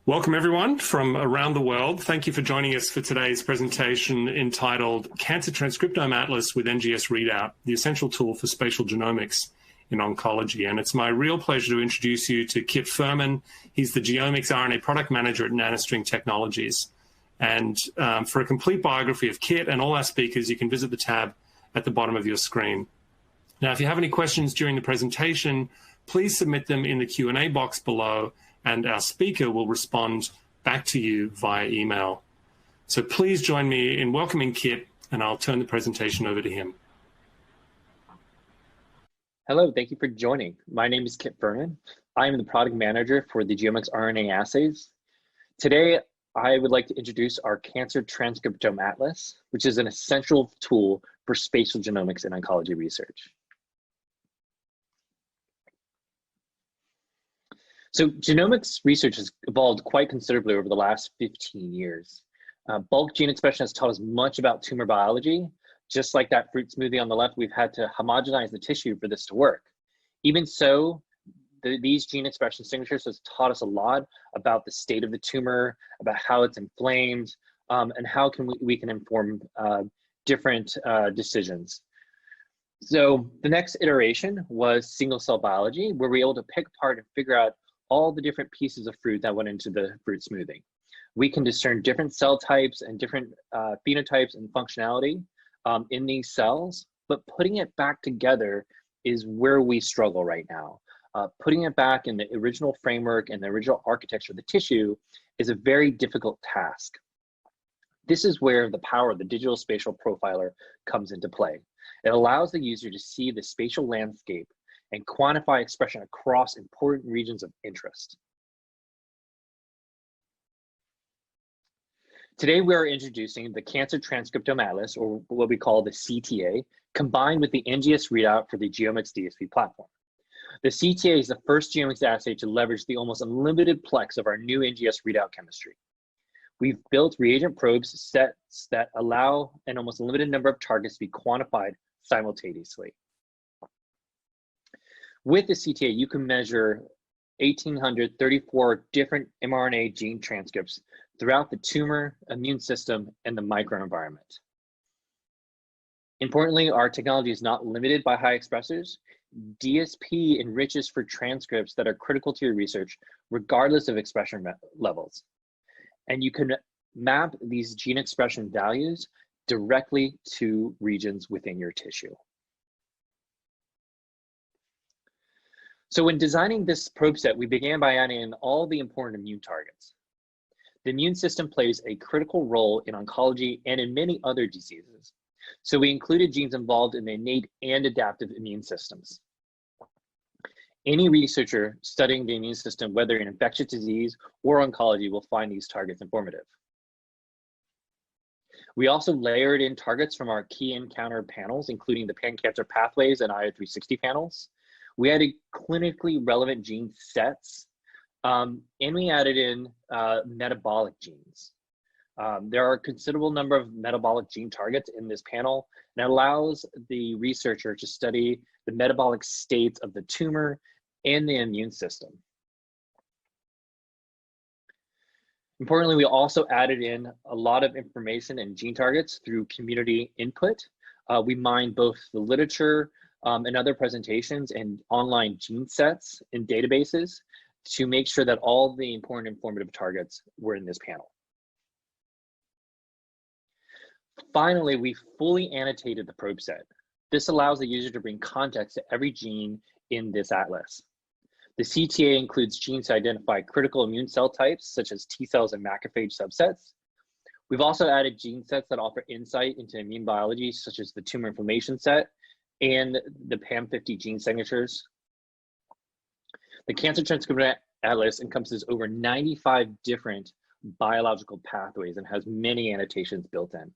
Welcome everyone from around the world. Thank you for joining us for today's presentation entitled Cancer Transcriptome Atlas with NGS Readout, the essential tool for spatial genomics in oncology. And it's my real pleasure to introduce you to Kit Fuhrman. He's the GeoMx RNA product manager at NanoString Technologies. And for a complete biography of Kit and all our speakers, you can visit the tab at the bottom of your screen. Now, if you have any questions during the presentation, please submit them in the Q&A box below, and our speaker will respond back to you via email. So please join me in welcoming Kit, and I'll turn the presentation over to him. Hello, thank you for joining. My name is Kit Fuhrman. I am the product manager for the GeoMx RNA assays. Today, I would like to introduce our Cancer Transcriptome Atlas, which is an essential tool for spatial genomics and oncology research. So genomics research has evolved quite considerably over the last 15 years. Bulk gene expression has taught us much about tumor biology. Just like that fruit smoothie on the left, we've had to homogenize the tissue for this to work. Even so, these gene expression signatures has taught us a lot about the state of the tumor, about how it's inflamed, and how we can inform different decisions. So the next iteration was single cell biology, where we were able to pick apart and figure out all the different pieces of fruit that went into the fruit smoothie. We can discern different cell types and different phenotypes and functionality in these cells, but putting it back together is where we struggle right now. Putting it back in the original framework and the original architecture of the tissue is a very difficult task. This is where the power of the digital spatial profiler comes into play. It allows the user to see the spatial landscape and quantify expression across important regions of interest. Today, we are introducing the Cancer Transcriptome Atlas, or what we call the CTA, combined with the NGS Readout for the GeoMx DSP platform. The CTA is the first GeoMx assay to leverage the almost unlimited plex of our new NGS Readout chemistry. We've built reagent probes sets that allow an almost unlimited number of targets to be quantified simultaneously. With the CTA, you can measure 1,834 different mRNA gene transcripts throughout the tumor, immune system, and the microenvironment. Importantly, our technology is not limited by high expressors. DSP enriches for transcripts that are critical to your research, regardless of expression levels. And you can map these gene expression values directly to regions within your tissue. So when designing this probe set, we began by adding in all the important immune targets. The immune system plays a critical role in oncology and in many other diseases. So we included genes involved in the innate and adaptive immune systems. Any researcher studying the immune system, whether in infectious disease or oncology, will find these targets informative. We also layered in targets from our key nCounter panels, including the pan-cancer pathways and IO360 panels. We added clinically relevant gene sets, and we added in metabolic genes. There are a considerable number of metabolic gene targets in this panel, and it allows the researcher to study the metabolic states of the tumor and the immune system. Importantly, we also added in a lot of information and gene targets through community input. We mined both the literature and other presentations and online gene sets in databases to make sure that all the important informative targets were in this panel. Finally, we fully annotated the probe set. This allows the user to bring context to every gene in this atlas. The CTA includes genes to identify critical immune cell types, such as T cells and macrophage subsets. We've also added gene sets that offer insight into immune biology, such as the tumor inflammation set and the PAM50 gene signatures. The Cancer Transcriptome Atlas encompasses over 95 different biological pathways and has many annotations built in.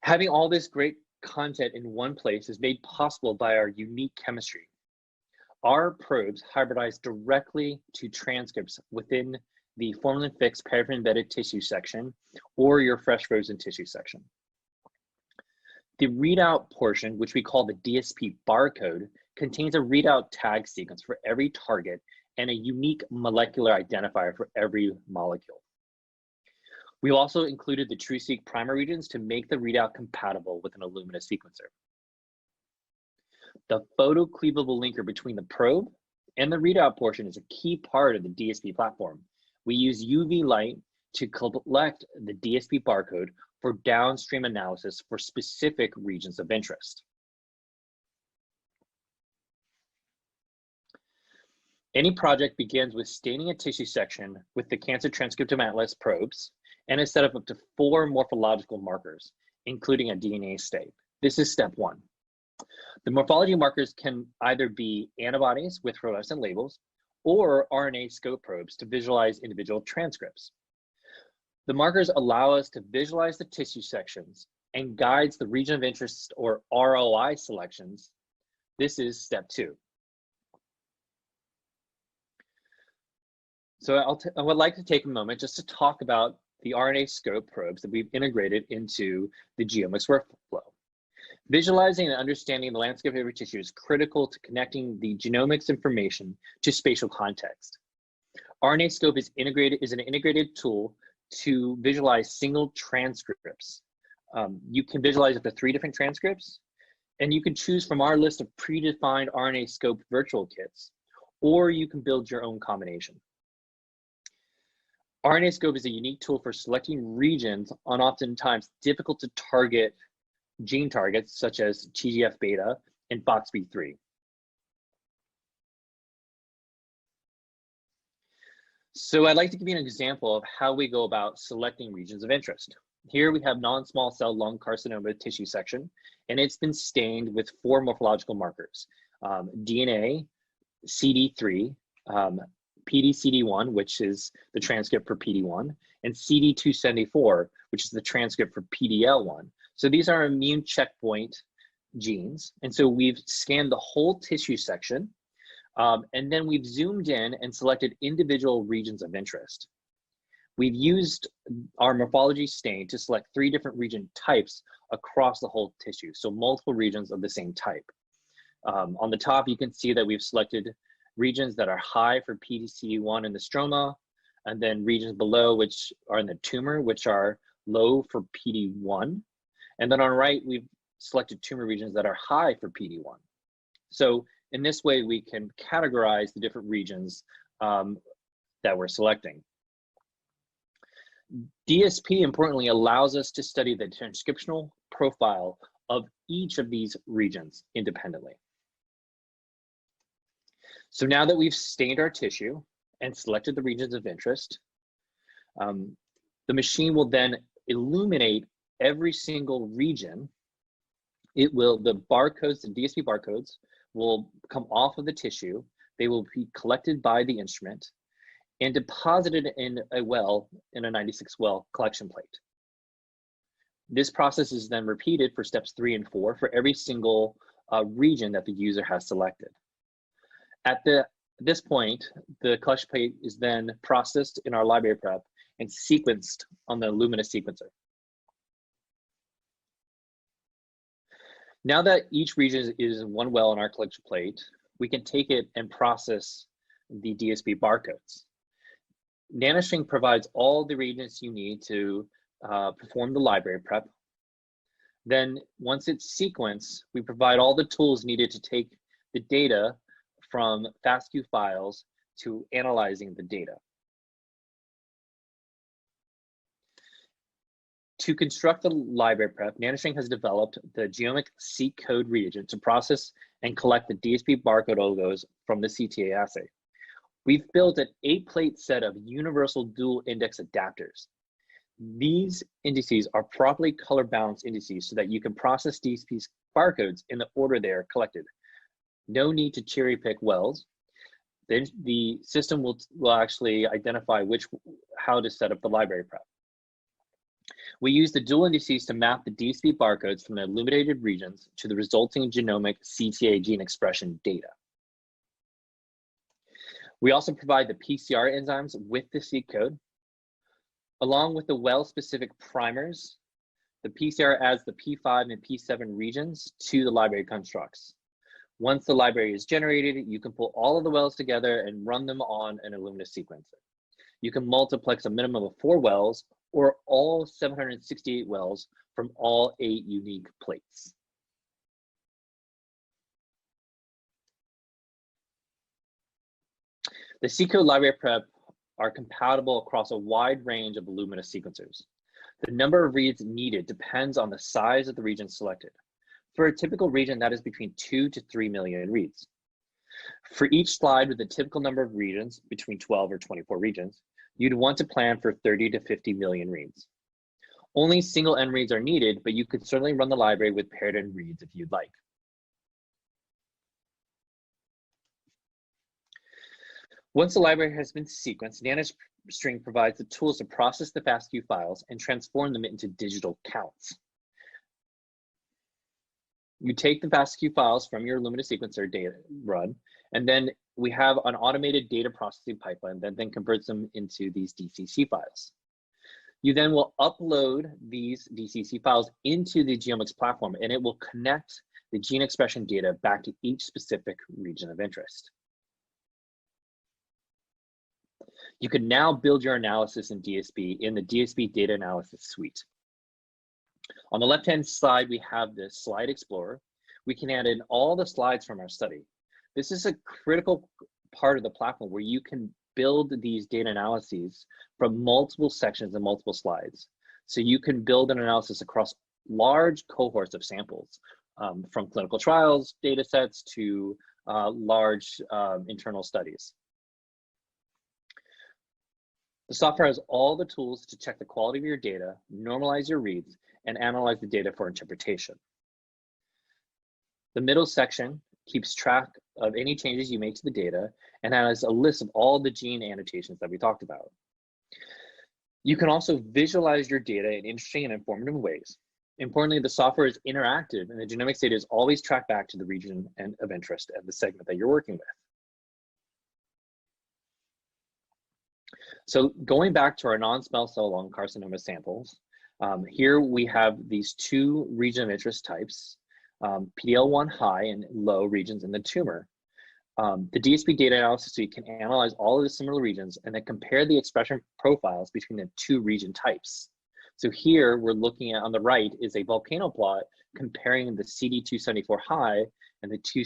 Having all this great content in one place is made possible by our unique chemistry. Our probes hybridize directly to transcripts within the formalin-fixed paraffin-embedded tissue section or your fresh frozen tissue section. The readout portion, which we call the DSP barcode, contains a readout tag sequence for every target and a unique molecular identifier for every molecule. We also included the TrueSeq primer regions to make the readout compatible with an Illumina sequencer. The photocleavable linker between the probe and the readout portion is a key part of the DSP platform. We use UV light to collect the DSP barcode for downstream analysis for specific regions of interest. Any project begins with staining a tissue section with the Cancer Transcriptome Atlas probes and is set up to 4 morphological markers, including a DNA stain. This is step 1. The morphology markers can either be antibodies with fluorescent labels or RNAScope probes to visualize individual transcripts. The markers allow us to visualize the tissue sections and guides the region of interest or ROI selections. This is step 2. So I would like to take a moment just to talk about the RNAScope probes that we've integrated into the GeoMx workflow. Visualizing and understanding the landscape of every tissue is critical to connecting the genomics information to spatial context. RNAScope is an integrated tool to visualize single transcripts. You can visualize up to 3 different transcripts, and you can choose from our list of predefined RNAScope virtual kits, or you can build your own combination. RNAScope is a unique tool for selecting regions on oftentimes difficult to target gene targets such as TGF-beta and FOXP3. So I'd like to give you an example of how we go about selecting regions of interest. Here we have non-small cell lung carcinoma tissue section, and it's been stained with 4 morphological markers: DNA, CD3, PD-CD1, which is the transcript for PD1, and CD274, which is the transcript for PDL1. So these are immune checkpoint genes. And so we've scanned the whole tissue section, and then we've zoomed in and selected individual regions of interest. We've used our morphology stain to select 3 different region types across the whole tissue, so multiple regions of the same type. On the top, you can see that we've selected regions that are high for PD-CD1 in the stroma, and then regions below which are in the tumor, which are low for PD-1. And then on the right, we've selected tumor regions that are high for PD-1. So in this way, we can categorize the different regions that we're selecting. DSP, importantly, allows us to study the transcriptional profile of each of these regions independently. So now that we've stained our tissue and selected the regions of interest, the machine will then illuminate every single region. The barcodes, the DSP barcodes, will come off of the tissue. They will be collected by the instrument and deposited in a 96 well collection plate. This process is then repeated for steps 3 and 4 for every single region that the user has selected. At this point, the collection plate is then processed in our library prep and sequenced on the Illumina sequencer. Now that each region is in one well on our collection plate, we can take it and process the DSP barcodes. NanoString provides all the reagents you need to perform the library prep. Then once it's sequenced, we provide all the tools needed to take the data from FASTQ files to analyzing the data. To construct the library prep, NanoString has developed the GeoMx seq code reagent to process and collect the DSP barcode oligos from the CTA assay. We've built an 8-plate set of universal dual index adapters. These indices are properly color balanced indices so that you can process DSP barcodes in the order they are collected. No need to cherry pick wells. Then the system will actually identify how to set up the library prep. We use the dual indices to map the DSP barcodes from the illuminated regions to the resulting genomic CTA gene expression data. We also provide the PCR enzymes with the seq code, along with the well-specific primers The PCR adds the P5 and P7 regions to the library constructs. Once the library is generated, you can pull all of the wells together and run them on an Illumina sequencer. You can multiplex a minimum of 4 wells or all 768 wells from all 8 unique plates. The C-code library prep are compatible across a wide range of Illumina sequencers. The number of reads needed depends on the size of the region selected. For a typical region, that is between 2 to 3 million reads. For each slide with a typical number of regions, between 12 or 24 regions, you'd want to plan for 30 to 50 million reads. Only single N reads are needed, but you could certainly run the library with paired N reads if you'd like. Once the library has been sequenced, NanoString provides the tools to process the FASTQ files and transform them into digital counts. You take the FASTQ files from your Illumina sequencer data run, and then we have an automated data processing pipeline that then converts them into these DCC files. You then will upload these DCC files into the GeoMx platform, and it will connect the gene expression data back to each specific region of interest. You can now build your analysis in DSP in the DSP Data Analysis Suite. On the left-hand side, we have the Slide Explorer. We can add in all the slides from our study. This is a critical part of the platform where you can build these data analyses from multiple sections and multiple slides. So you can build an analysis across large cohorts of samples, from clinical trials, data sets to large internal studies. The software has all the tools to check the quality of your data, normalize your reads, and analyze the data for interpretation. The middle section keeps track of any changes you make to the data and has a list of all the gene annotations that we talked about. You can also visualize your data in interesting and informative ways. Importantly, the software is interactive and the genomics data is always tracked back to the region of interest and the segment that you're working with. So going back to our non-small cell lung carcinoma samples, here we have these 2 region of interest types, PD-L1 high and low regions in the tumor. The DSP data analysis suite can analyze all of the similar regions and then compare the expression profiles between the 2 region types. So here we're looking at, on the right is a volcano plot comparing the CD274 high and the 2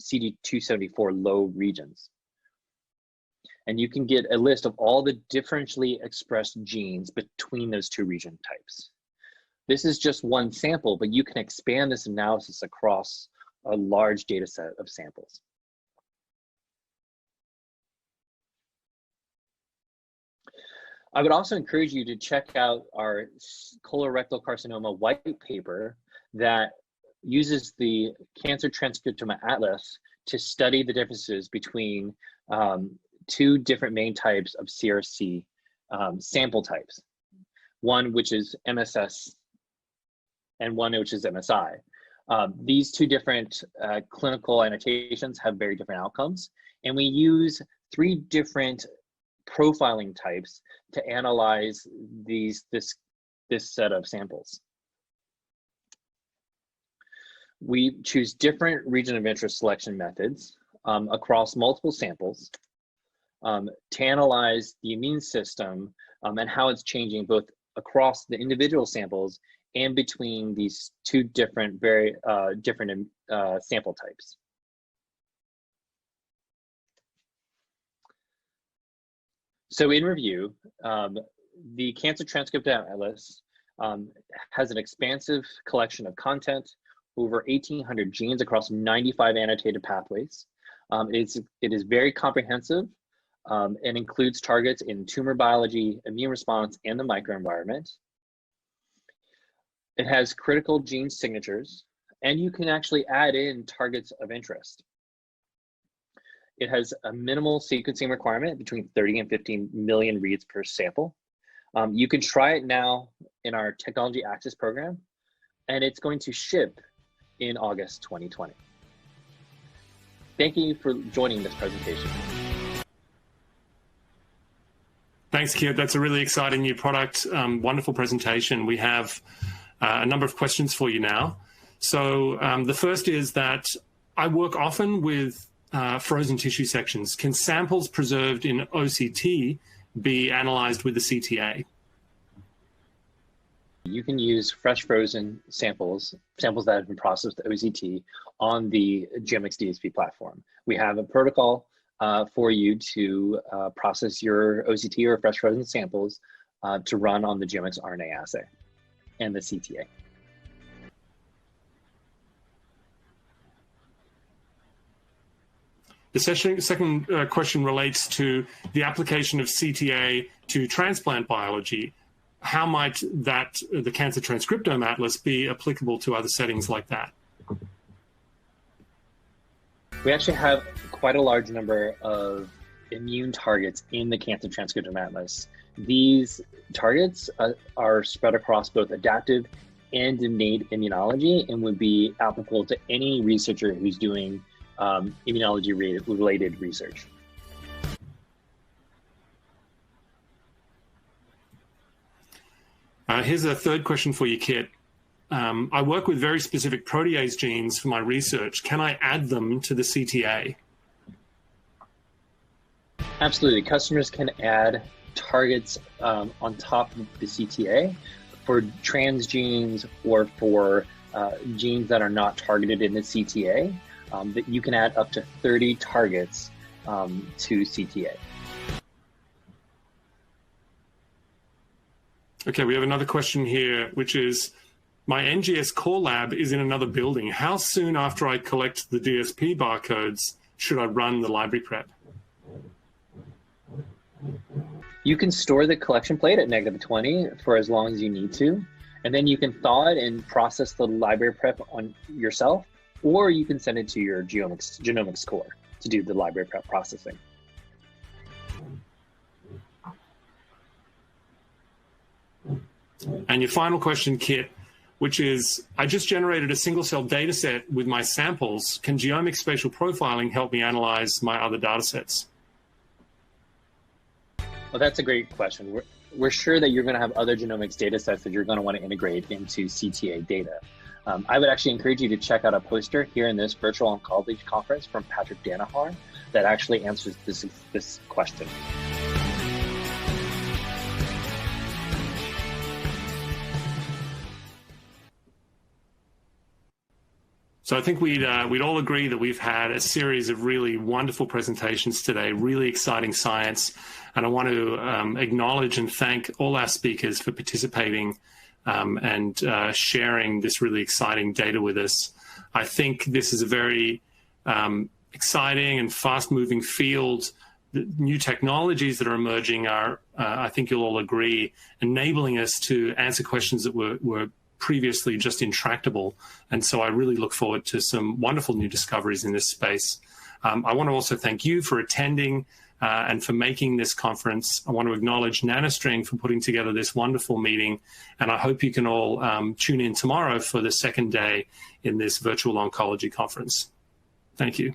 CD274 low regions. And you can get a list of all the differentially expressed genes between those 2 region types. This is just one sample, but you can expand this analysis across a large data set of samples. I would also encourage you to check out our colorectal carcinoma white paper that uses the Cancer Transcriptome Atlas to study the differences between 2 different main types of CRC sample types, one which is MSS and one which is MSI. These 2 different clinical annotations have very different outcomes, and we use 3 different profiling types to analyze this set of samples. We choose different region of interest selection methods across multiple samples to analyze the immune system and how it's changing both across the individual samples and between these 2 different, very different sample types. So in review, the Cancer Transcriptome Atlas has an expansive collection of content, over 1,800 genes across 95 annotated pathways. It is very comprehensive and includes targets in tumor biology, immune response, and the microenvironment. It has critical gene signatures, and you can actually add in targets of interest. It has a minimal sequencing requirement between 30 and 15 million reads per sample. You can try it now in our Technology Access Program, and it's going to ship in August 2020. Thank you for joining this presentation. Thanks, Kit. That's a really exciting new product. Wonderful presentation. We have a number of questions for you now. So the first is that I work often with frozen tissue sections. Can samples preserved in OCT be analyzed with the CTA? You can use fresh frozen samples that have been processed with OCT on the GeoMx DSP platform. We have a protocol for you to process your OCT or fresh frozen samples to run on the GeoMx RNA assay and the CTA. The second question relates to the application of CTA to transplant biology. How might the Cancer Transcriptome Atlas be applicable to other settings like that? We actually have quite a large number of immune targets in the Cancer Transcriptome Atlas. These targets are spread across both adaptive and innate immunology and would be applicable to any researcher who's doing immunology-related research. Here's a third question for you, Kit. I work with very specific protease genes for my research. Can I add them to the CTA? Absolutely. Customers can add targets on top of the CTA for transgenes or for genes that are not targeted in the CTA. That you can add up to 30 targets to CTA. Okay, we have another question here, which is, my NGS core lab is in another building. How soon after I collect the DSP barcodes should I run the library prep? You can store the collection plate at -20 for as long as you need to, and then you can thaw it and process the library prep on yourself, or you can send it to your Genomics core to do the library prep processing. And your final question, Kit, which is, I just generated a single-cell data set with my samples. Can GeoMx spatial profiling help me analyze my other data sets? Well, that's a great question. We're sure that you're going to have other genomics data sets that you're going to want to integrate into CTA data. I would actually encourage you to check out a poster here in this virtual oncology conference from Patrick Danaher that actually answers this question. So I think we'd all agree that we've had a series of really wonderful presentations today, really exciting science. And I want to acknowledge and thank all our speakers for participating and sharing this really exciting data with us. I think this is a very exciting and fast-moving field. The new technologies that are emerging are, I think you'll all agree, enabling us to answer questions that were previously just intractable. And so I really look forward to some wonderful new discoveries in this space. I want to also thank you for attending and for making this conference. I want to acknowledge NanoString for putting together this wonderful meeting. And I hope you can all tune in tomorrow for the second day in this virtual oncology conference. Thank you.